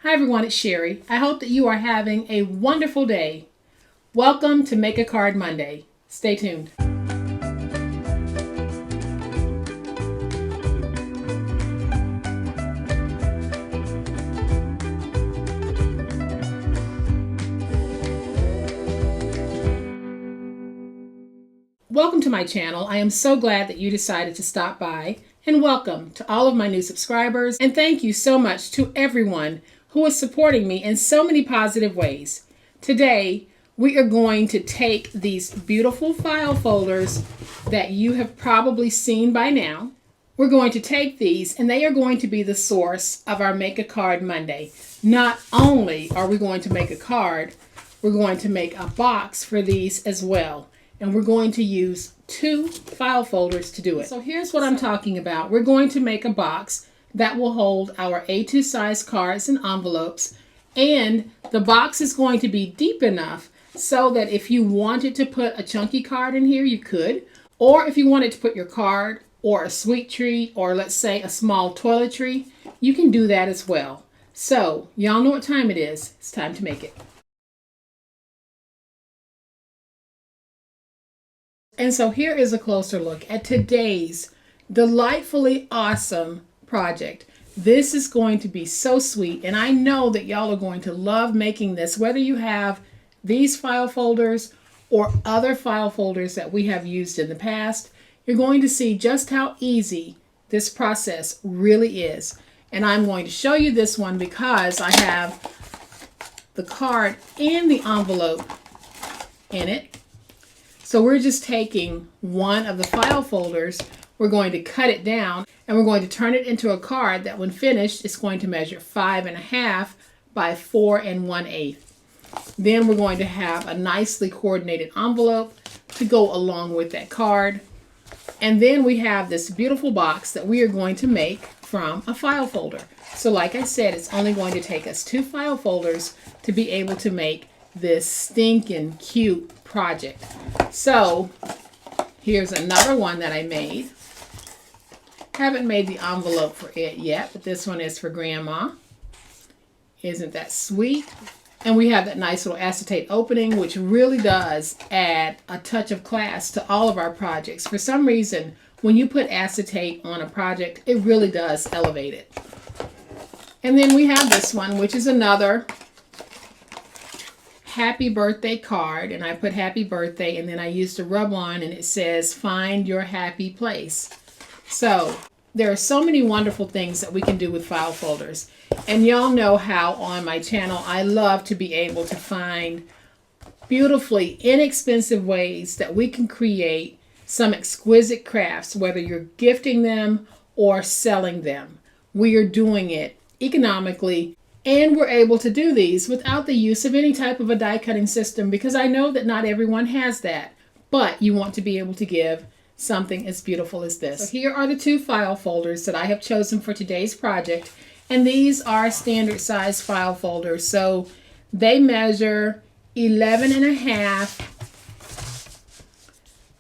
Hi everyone, it's Sherry. I hope that you are having a wonderful day. Welcome to Make a Card Monday. Stay tuned. Welcome to my channel. I am so glad that you decided to stop by, and welcome to all of my new subscribers, and thank you so much to everyone who is supporting me in so many positive ways. Today, we are going to take these beautiful file folders that you have probably seen by now. We're going to take these, and they are going to be the source of our Make a Card Monday. Not only are we going to make a card, we're going to make a box for these as well. And we're going to use 2 file folders to do it. So here's what I'm talking about. We're going to make a box that will hold our A2 size cards and envelopes. And the box is going to be deep enough so that if you wanted to put a chunky card in here, you could. Or if you wanted to put your card or a sweet treat or let's say a small toiletry, you can do that as well. So y'all know what time it is. It's time to make it. And so here is a closer look at today's delightfully awesome project. This is going to be so sweet, and I know that y'all are going to love making this, whether you have these file folders or other file folders that we have used in the past. You're going to see just how easy this process really is. And I'm going to show you this one because I have the card and the envelope in it. So we're just taking one of the file folders, we're going to cut it down, and we're going to turn it into a card that when finished is going to measure 5.5 by 4 1/8. Then we're going to have a nicely coordinated envelope to go along with that card. And then we have this beautiful box that we are going to make from a file folder. So like I said, it's only going to take us 2 file folders to be able to make this stinking cute project. So here's another one that I made. Haven't made the envelope for it yet, but this one is for Grandma. Isn't that sweet? And we have that nice little acetate opening, which really does add a touch of class to all of our projects. For some reason, when you put acetate on a project, it really does elevate it. And then we have this one, which is another happy birthday card, and I put happy birthday and then I used a rub on and it says find your happy place. So there are so many wonderful things that we can do with file folders, and y'all know how on my channel I love to be able to find beautifully inexpensive ways that we can create some exquisite crafts, whether you're gifting them or selling them. We are doing it economically. And we're able to do these without the use of any type of a die cutting system, because I know that not everyone has that, but you want to be able to give something as beautiful as this. So here are the 2 file folders that I have chosen for today's project, and these are standard size file folders. So they measure 11.5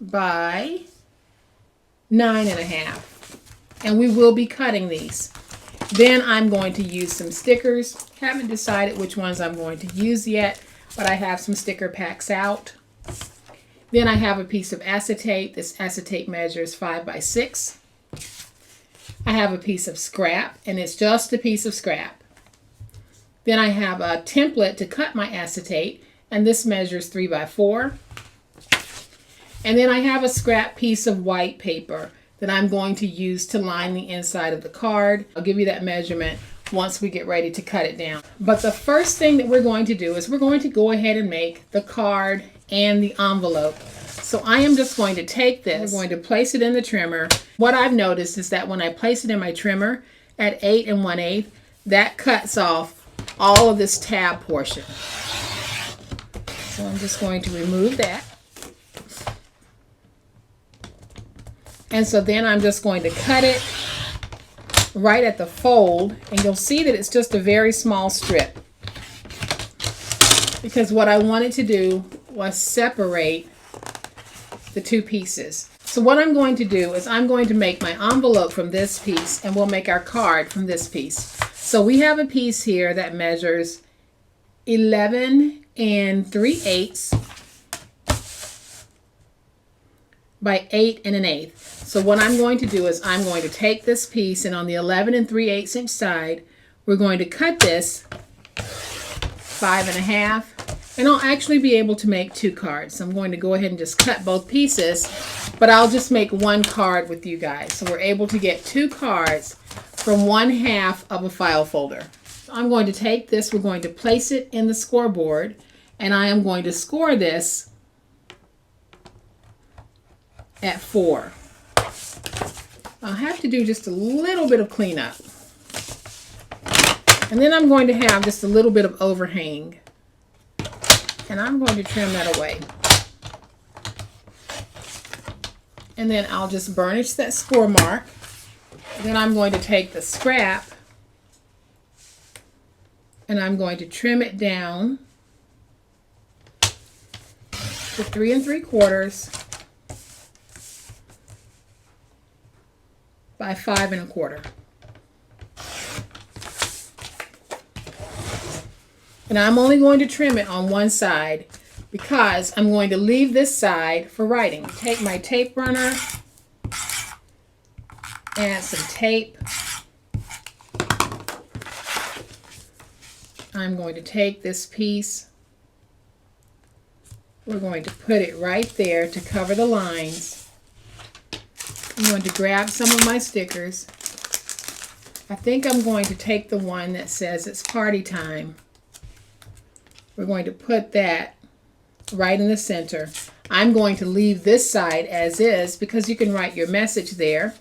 by 9.5, and we will be cutting these. Then I'm going to use some stickers. Haven't decided which ones I'm going to use yet, but I have some sticker packs out. Then I have a piece of acetate. This acetate measures 5 by 6. I have a piece of scrap, and it's just a piece of scrap. Then I have a template to cut my acetate, and this measures 3 by 4. And then I have a scrap piece of white paper that I'm going to use to line the inside of the card. I'll give you that measurement once we get ready to cut it down. But the first thing that we're going to do is we're going to go ahead and make the card and the envelope. So I am just going to take this, we're going to place it in the trimmer. What I've noticed is that when I place it in my trimmer at 8 1/8, that cuts off all of this tab portion. So I'm just going to remove that. And so then I'm just going to cut it right at the fold, and you'll see that it's just a very small strip, because what I wanted to do was separate the 2 pieces. So what I'm going to do is I'm going to make my envelope from this piece, and we'll make our card from this piece. So we have a piece here that measures 11 3/8 by 8 1/8. So what I'm going to do is I'm going to take this piece, and on the 11 3/8 inch side, we're going to cut this 5 1/2, and I'll actually be able to make 2 cards. So I'm going to go ahead and just cut both pieces, but I'll just make 1 card with you guys. So we're able to get 2 cards from 1/2 of a file folder. So I'm going to take this, we're going to place it in the scoreboard, and I am going to score this at 4. I'll have to do just a little bit of cleanup. And then I'm going to have just a little bit of overhang. And I'm going to trim that away. And then I'll just burnish that score mark. Then I'm going to take the scrap and I'm going to trim it down to 3 3/4 by 5 1/4. And I'm only going to trim it on one side because I'm going to leave this side for writing. Take my tape runner, add some tape. I'm going to take this piece. We're going to put it right there to cover the lines. I'm going to grab some of my stickers. I think I'm going to take the one that says it's party time. We're going to put that right in the center. I'm going to leave this side as is because you can write your message there.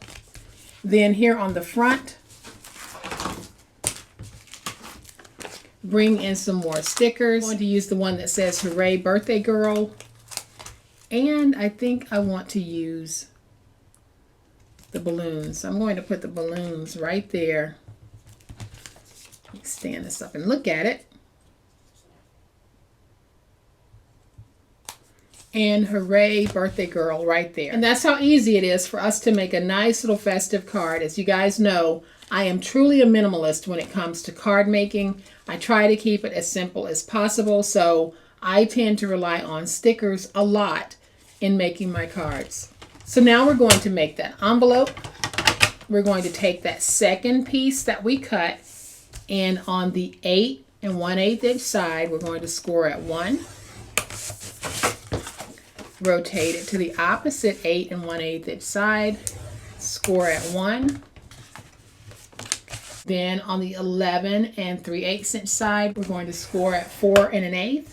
Then here on the front, bring in some more stickers. I'm going to use the one that says Hooray Birthday Girl. And I think I want to use the balloons. I'm going to put the balloons right there. Let me stand this up and look at it. And Hooray Birthday Girl right there. And that's how easy it is for us to make a nice little festive card. As you guys know, I am truly a minimalist when it comes to card making. I try to keep it as simple as possible, so I tend to rely on stickers a lot in making my cards. So now we're going to make that envelope. We're going to take that second piece that we cut, and on the 8 1/8 inch side, we're going to score at 1. Rotate it to the opposite 8 1/8 inch side, score at 1. Then on the 11 3/8 inch side, we're going to score at 4 1/8.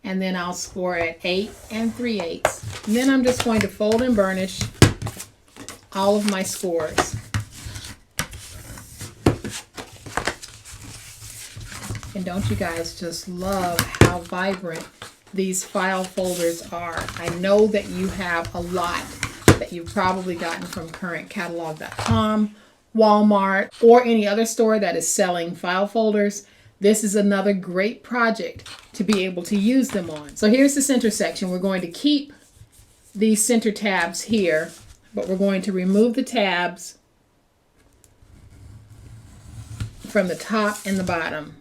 And then I'll score at 8 3/8. And then I'm just going to fold and burnish all of my scores. And don't you guys just love how vibrant these file folders are? I know that you have a lot that you've probably gotten from currentcatalog.com, Walmart, or any other store that is selling file folders. This is another great project to be able to use them on. So here's the center section. We're going to keep these center tabs here, but we're going to remove the tabs from the top and the bottom.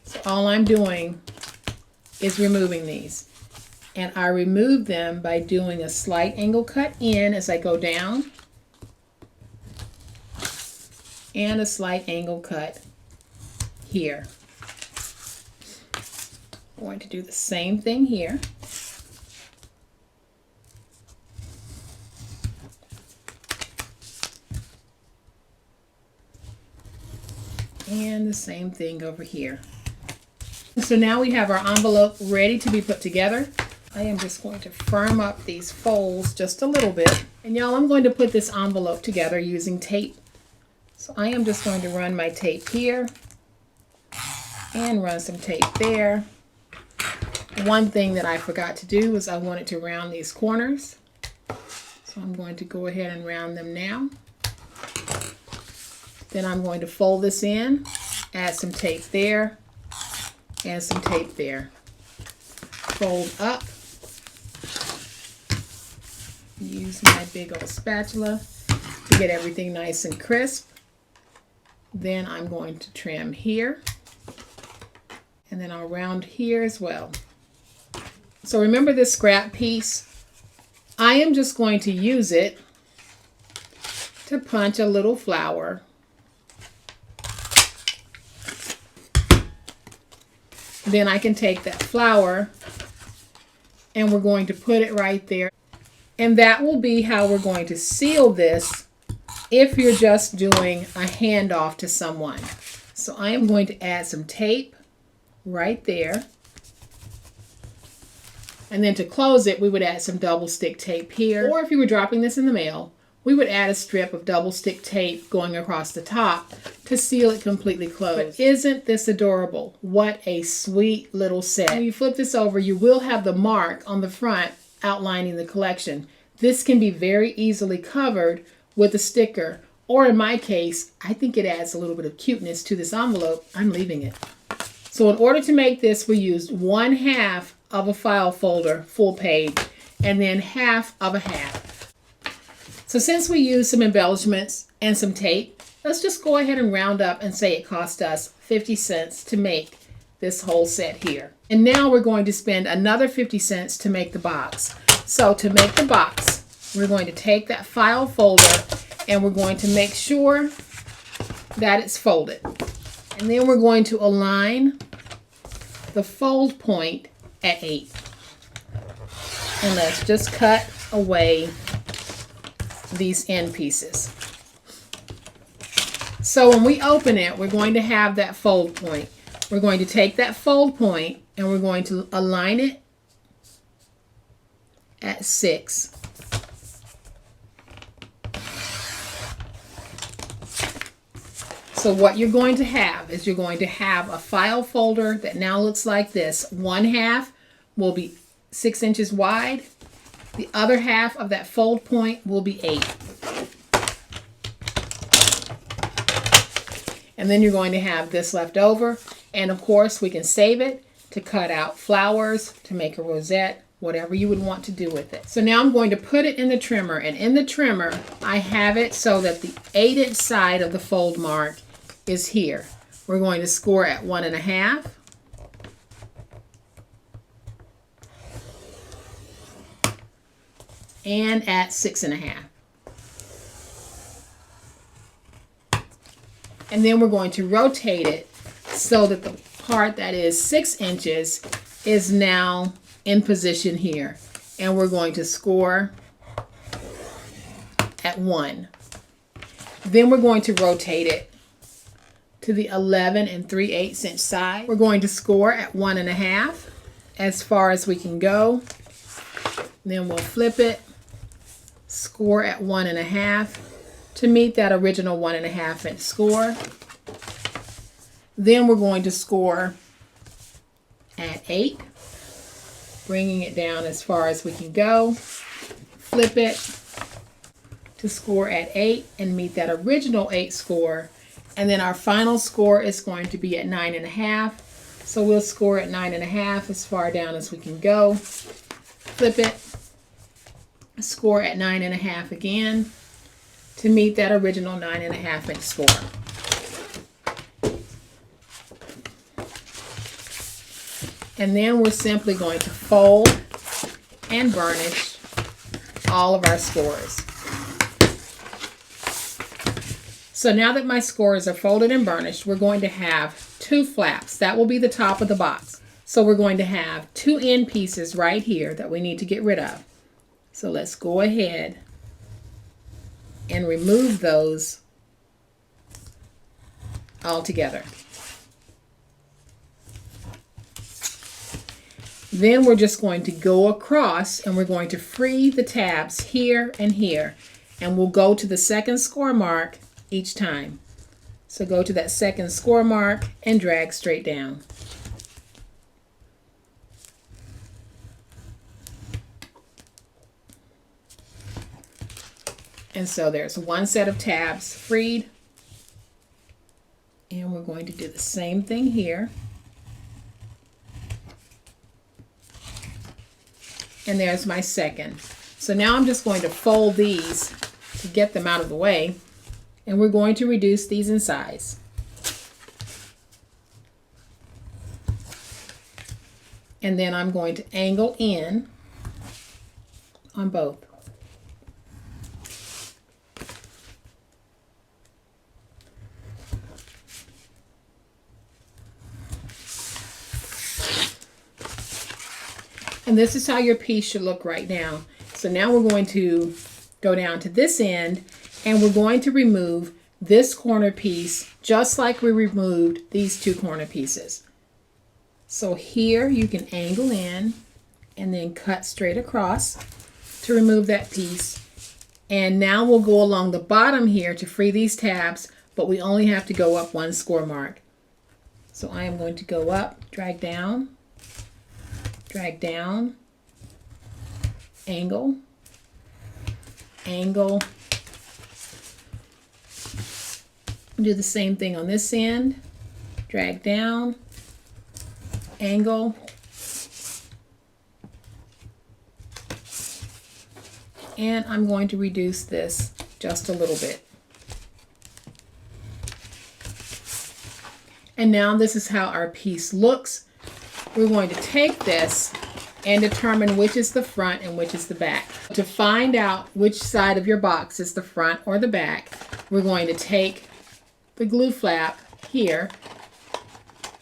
So all I'm doing is removing these. And I remove them by doing a slight angle cut in as I go down, and a slight angle cut here. I'm going to do the same thing here. And the same thing over here. So now we have our envelope ready to be put together. I am just going to firm up these folds just a little bit. And y'all, I'm going to put this envelope together using tape. So I am just going to run my tape here and run some tape there. One thing that I forgot to do was I wanted to round these corners. So I'm going to go ahead and round them now. Then I'm going to fold this in, add some tape there, and some tape there. Fold up. Use my big old spatula to get everything nice and crisp. Then I'm going to trim here, and then I'll round here as well. So remember this scrap piece? I am just going to use it to punch a little flower. Then I can take that flower and we're going to put it right there. And that will be how we're going to seal this if you're just doing a handoff to someone. So I am going to add some tape right there. And then to close it, we would add some double stick tape here. Or if you were dropping this in the mail, we would add a strip of double stick tape going across the top to seal it completely closed. But isn't this adorable? What a sweet little set. When you flip this over, you will have the mark on the front outlining the collection. This can be very easily covered with a sticker, or in my case, I think it adds a little bit of cuteness to this envelope. I'm leaving it. So in order to make this, we used 1/2 of a file folder, full page, and then 1/2 of a half. So since we used some embellishments and some tape, let's just go ahead and round up and say it cost us 50 cents to make this whole set here. And now we're going to spend another 50 cents to make the box. So to make the box, we're going to take that file folder and we're going to make sure that it's folded. And then we're going to align the fold point at 8. And let's just cut away these end pieces. So when we open it, we're going to have that fold point. We're going to take that fold point and we're going to align it at 6. So what you're going to have is you're going to have a file folder that now looks like this. 1/2 will be 6 inches wide. The other half of that fold point will be 8. And then you're going to have this left over. And of course, we can save it to cut out flowers, to make a rosette, whatever you would want to do with it. So now I'm going to put it in the trimmer. And in the trimmer, I have it so that the 8-inch side of the fold mark is here. We're going to score at 1.5. And at 6.5. And then we're going to rotate it so that the part that is 6 inches is now in position here. And we're going to score at 1. Then we're going to rotate it to the 11 3/8 inch side. We're going to score at 1.5 as far as we can go. Then we'll flip it, score at 1.5 to meet that original 1.5 inch score. Then we're going to score at 8, bringing it down as far as we can go. Flip it to score at 8 and meet that original 8 score. And then our final score is going to be at 9.5. So we'll score at 9.5 as far down as we can go. Flip it, score at 9.5 again to meet that original 9.5 inch score. And then we're simply going to fold and burnish all of our scores. So now that my scores are folded and burnished, we're going to have 2 flaps. That will be the top of the box. So we're going to have 2 end pieces right here that we need to get rid of. So let's go ahead and remove those all together. Then we're just going to go across and we're going to free the tabs here and here. And we'll go to the second score mark each time. So go to that second score mark and drag straight down. And so there's one set of tabs freed. And we're going to do the same thing here. And there's my second. So now I'm just going to fold these to get them out of the way. And we're going to reduce these in size. and then I'm going to angle in on both. And this is how your piece should look right now. So now we're going to go down to this end, and we're going to remove this corner piece just like we removed these two corner pieces. So here you can angle in and then cut straight across to remove that piece. And now we'll go along the bottom here to free these tabs, but we only have to go up 1 score mark. So I am going to go up, drag down, angle, angle. Do the same thing on this end, drag down, angle, and I'm going to reduce this just a little bit. And now this is how our piece looks. We're going to take this and determine which is the front and which is the back. To find out which side of your box is the front or the back, we're going to take the glue flap here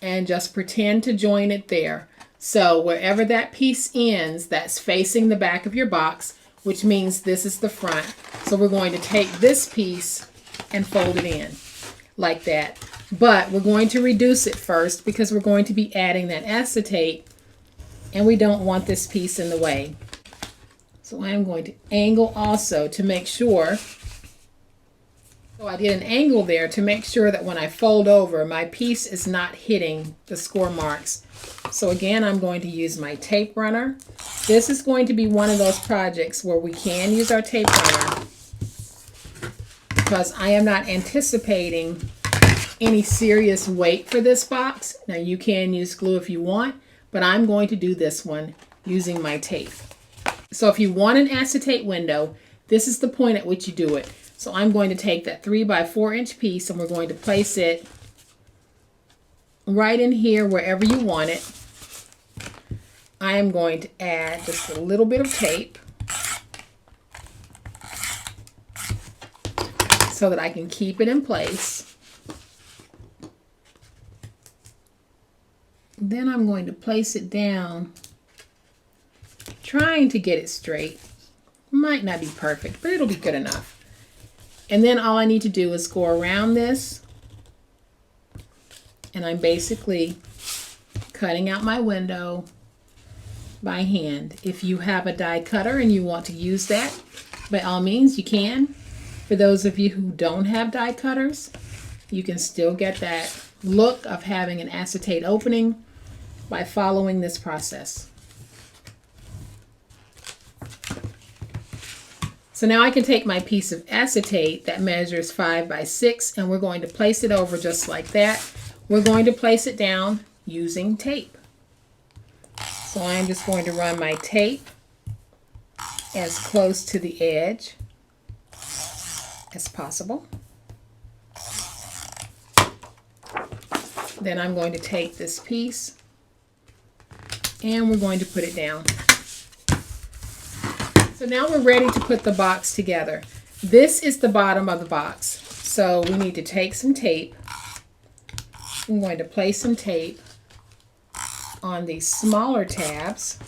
and just pretend to join it there. So wherever that piece ends, that's facing the back of your box, which means this is the front. So we're going to take this piece and fold it in like that. But we're going to reduce it first because we're going to be adding that acetate, and we don't want this piece in the way. So I am going to angle also to make sure. So I did an angle there to make sure that when I fold over, my piece is not hitting the score marks. So again, I'm going to use my tape runner. This is going to be one of those projects where we can use our tape runner because I am not anticipating any serious weight for this box. Now you can use glue if you want, but I'm going to do this one using my tape. So if you want an acetate window, this is the point at which you do it. So I'm going to take that 3 by 4 inch piece and we're going to place it right in here wherever you want it. I am going to add just a little bit of tape so that I can keep it in place. Then I'm going to place it down, trying to get it straight. Might not be perfect, but it'll be good enough. And then all I need to do is go around this, and I'm basically cutting out my window by hand. If you have a die cutter and you want to use that, by all means you can. For those of you who don't have die cutters, you can still get that look of having an acetate opening by following this process. So now I can take my piece of acetate that measures 5 by 6 and we're going to place it over just like that. We're going to place it down using tape. So I'm just going to run my tape as close to the edge as possible. Then I'm going to take this piece and we're going to put it down. So now we're ready to put the box together. This is the bottom of the box. So we need to take some tape. I'm going to place some tape on these smaller tabs.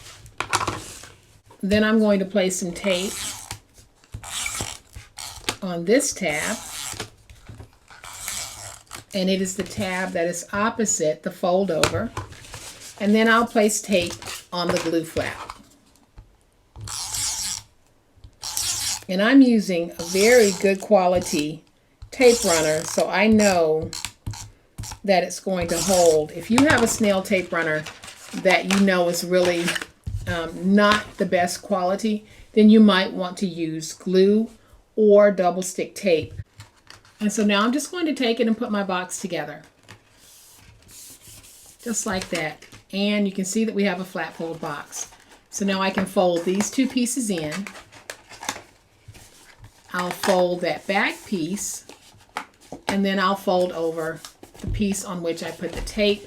Then I'm going to place some tape on this tab. And it is the tab that is opposite the fold over. And then I'll place tape on the glue flap. And I'm using a very good quality tape runner, so I know that it's going to hold. If you have a snail tape runner that you know is really not the best quality, then you might want to use glue or double stick tape. And so now I'm just going to take it and put my box together. Just like that. And you can see that we have a flat fold box. So now I can fold these two pieces in. I'll fold that back piece, and then I'll fold over the piece on which I put the tape,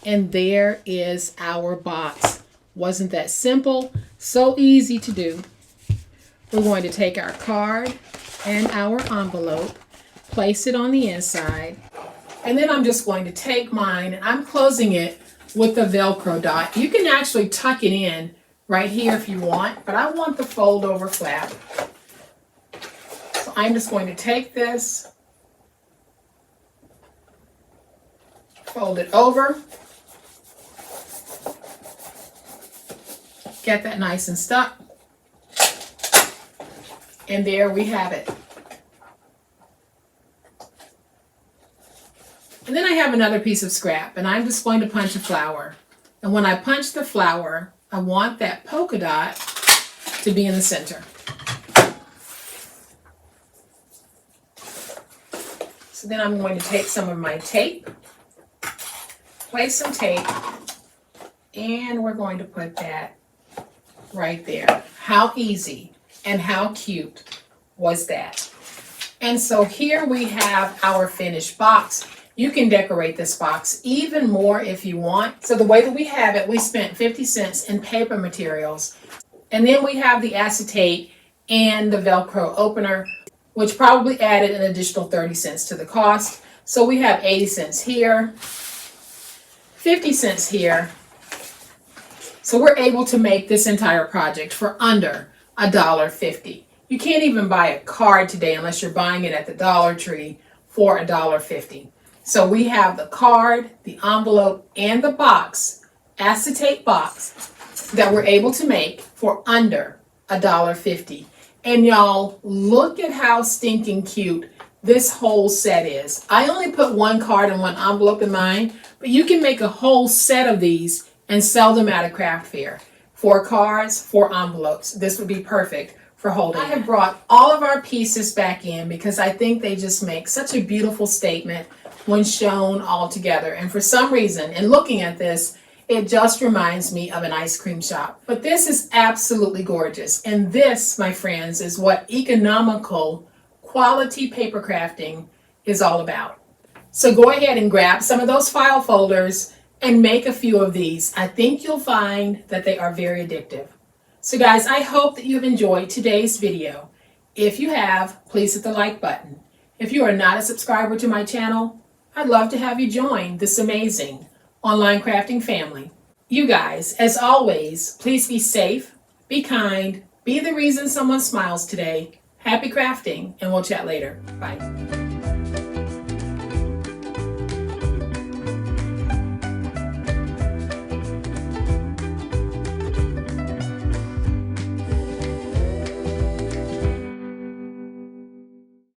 and there is our box. Wasn't that simple? So easy to do. We're going to take our card and our envelope, place it on the inside, and then I'm just going to take mine and I'm closing it with the Velcro dot. You can actually tuck it in right here if you want, but I want the fold over flap. So I'm just going to take this, fold it over, get that nice and stuck, and there we have it. And then I have another piece of scrap, and I'm just going to punch a flower. And when I punch the flower, I want that polka dot to be in the center. So then I'm going to take some of my tape, place some tape, and we're going to put that right there. How easy and how cute was that? And so here we have our finished box. You can decorate this box even more if you want. So the way that we have it, we spent 50 cents in paper materials. And then we have the acetate and the Velcro opener, which probably added an additional 30 cents to the cost. So we have 80 cents here, 50 cents here. So we're able to make this entire project for under $1.50. You can't even buy a card today unless you're buying it at the Dollar Tree for $1.50. So we have the card, the envelope, and the box, acetate box, that we're able to make for under $1.50. And y'all, look at how stinking cute this whole set is. I only put one card and one envelope in mine, but you can make a whole set of these and sell them at a craft fair. 4 cards, 4 envelopes. This would be perfect for holding. I have brought all of our pieces back in because I think they just make such a beautiful statement when shown all together. And for some reason, in looking at this, it just reminds me of an ice cream shop. But this is absolutely gorgeous. And this, my friends, is what economical quality paper crafting is all about. So go ahead and grab some of those file folders and make a few of these. I think you'll find that they are very addictive. So guys, I hope that you've enjoyed today's video. If you have, please hit the like button. If you are not a subscriber to my channel, I'd love to have you join this amazing online crafting family. You guys, as always, please be safe, be kind, be the reason someone smiles today. Happy crafting, and we'll chat later. Bye.